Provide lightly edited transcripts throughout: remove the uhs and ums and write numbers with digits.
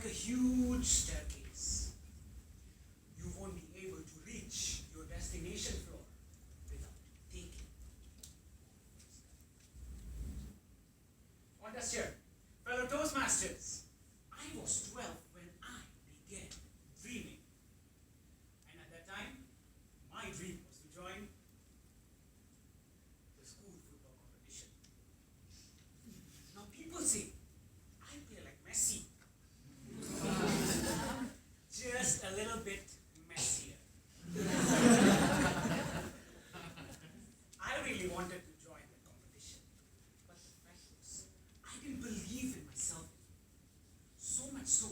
a huge staircase. You won't be able to reach your destination floor without taking. On the chair, fellow Toastmasters, I was 12 when I began dreaming. And at that time, my dream was to join the school football competition. Now people say, I play like Messi. Just a little bit messier. I really wanted to join the competition, but the fact was, I didn't believe in myself. So much so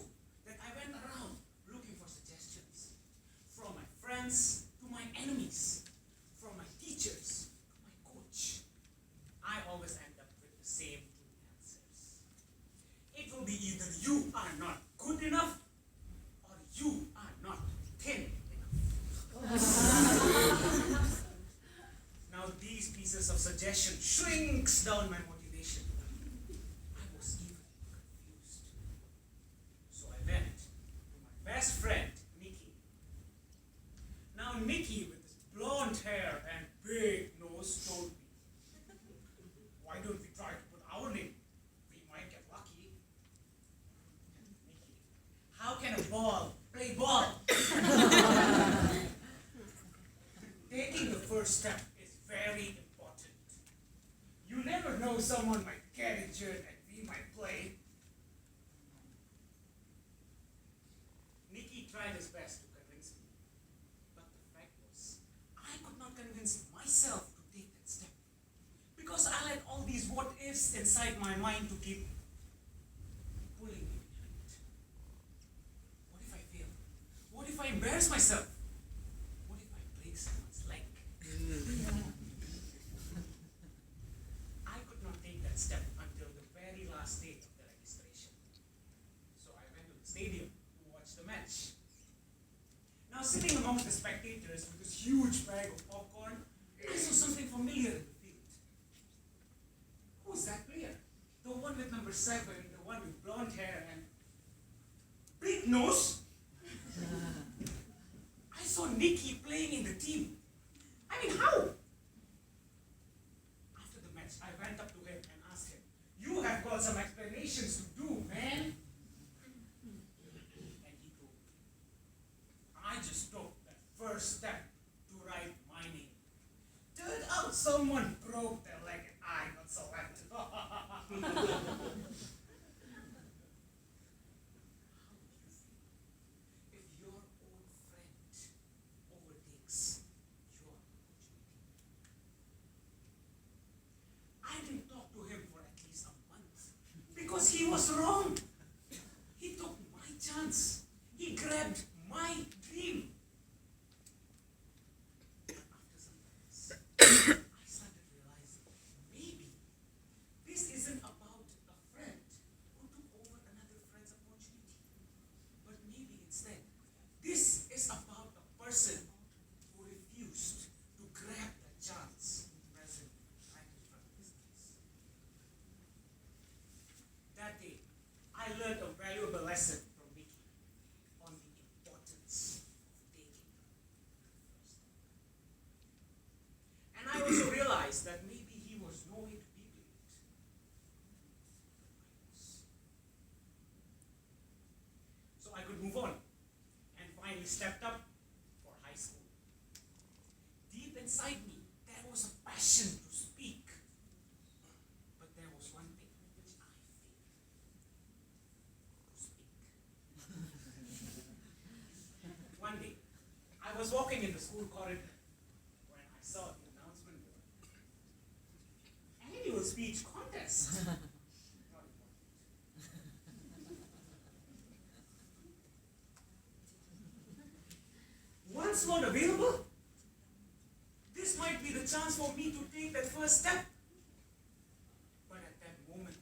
that I went around looking for suggestions from my friends to my enemies, from my teachers to my coach. I always end up with the same two answers. It will be either you are not good enough or you are not thin enough. Now these pieces of suggestion shrinks down my motivation. I was even confused. So I went to my best friend, Nikki. Now Nikki with his blonde hair and big nose told me, why don't we try to put our name? We might get lucky. Nikki, how can a ball play ball? Taking the first step is very important. You never know, someone might get injured and we might play. Nikki tried his best to convince me, but the fact was, I could not convince myself to take that step because I let all these what ifs inside my mind to keep pulling me behind. What if I fail? What if I embarrass myself? What if I break someone's leg? I could not take that step until the very last day of the registration. So I went to the stadium to watch the match. Now sitting amongst the spectators with this huge bag of popcorn, I saw something familiar in the field. Who's that player? The one with number 7, the one with blonde hair and big nose? I saw Nikki playing in the team. I mean, how? After the match, I went up to him and asked him, you have got some explanations to do, man. And he told me, I just took that first step to write my name. Turned out someone broke their leg and I got selected. How would you feel if your own friend overtakes your opportunity? I didn't talk to him for at least a month because he was wrong. He took my chance. He grabbed my dream. But after some time, I started realizing maybe this isn't about a friend who took over another friend's opportunity, but maybe instead, this is about a person who refused to grab the chance present right in front of his face. That day, I learned a valuable lesson from Nikki on the importance of taking the first step. And I also realized that maybe he was no way to be believed. So I could move on and finally stepped up for high school. Deep inside me, there was a passion to speak. But there was one thing which I failed to speak. One day, I was walking in the school corridor when I saw the announcement board. Annual speech contest. Not important. One slot available? This might be the chance for me to take that first step. But at that moment,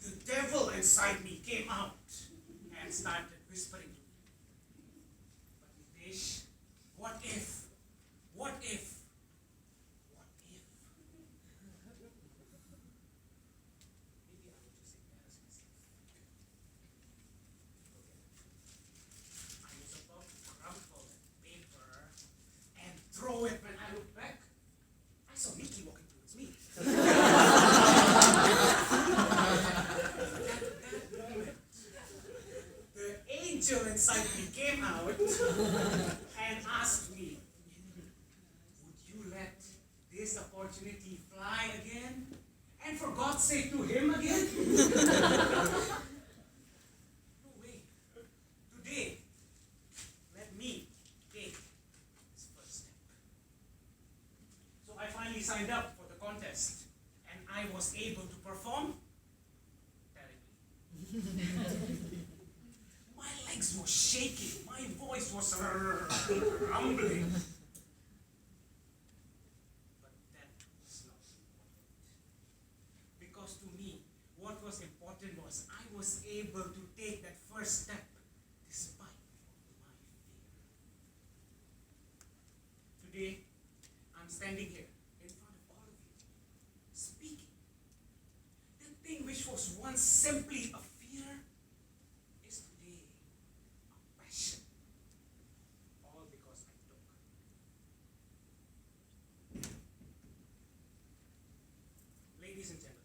the devil inside me came out and started whispering to me. But Nitesh, what if? What if? What if? Maybe I would just embarrass myself. Okay. And for God's sake, to him again? No way. Today, let me take this first step. So I finally signed up for the contest, and I was able to perform terribly. My legs were shaking, my voice was rumbling. But that was not important. Because to me, what was important was I was able to take that first step despite my fear. Today, I'm standing here in front of all of you, speaking. The thing which was once simply a fear is today a passion. All because I took. Ladies and gentlemen,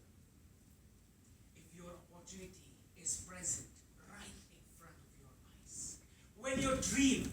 if your opportunity is present right in front of your eyes, when your dream